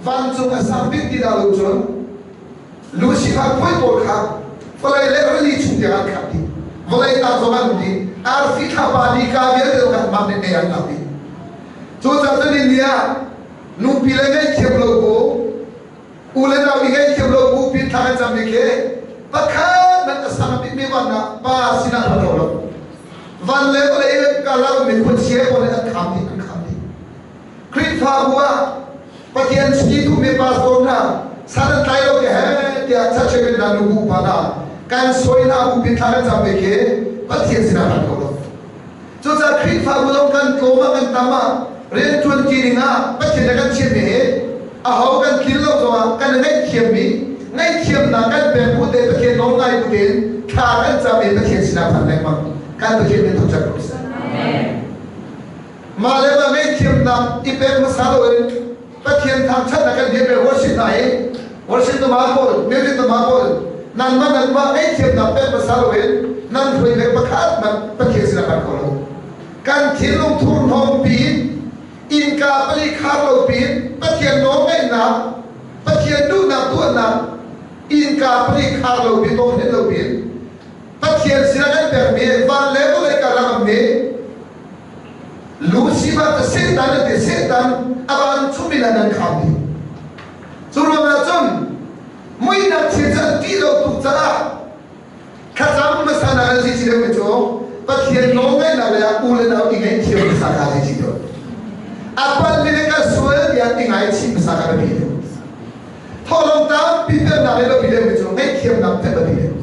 van chung a sambit ti da lo chon Lucifer poi bol kha falai le really chung dia kha ti volai ta zoman di ar fi kha ba di ka ye de ka ma ne ya na ti cho cha to ni nia nu pi le ngai chem lo ko u le na wi ngai chem lo ko pi tha cha me ke pa kha na ta sa bi me wa na ba sina ba lo van le ko le ka la me ko che ko le kham ti Krit pha bua pathian ski tu me pas do na saran tai lo ke hai te acha che me na lu pa na kan soi na bu pi tha cha me ke pathian sina ba ko lo cho cha krit pha bu long kan ko ma kan ta ma ren chun ki ringa pathian kan che me a ho kan kil lo zo kan ngai khiem mi ngai khiem na kan pe bu de pathian no ngai bu de tha kan cha me pathian sina ba nai ma kan pathian me to cha ko amen Malema ngai thiam nam ipe masalo pathian tham chat na kan de be worship to ma bol music to ma bol nan ma ngai thiam na pe masalo nan thui be pakhat man pathian sina kan ko kan thilung thur hom pi in ka pali kha lo pi pathian no ngai na pathian du na tu na in ka pali kha lo pi to ne lo pi pathian sina kan per me van level ka la me Lucifer the Satan aban chumila nan khami churama chun muina chija tilo tu chara khazam masana ji chire me cho pathian no ngai na la ule na ngai chiro saka ji chiro apan mine ka suel ya ngai chi saka be tholong ta piper na le lo bile me cho ngai khiem na te be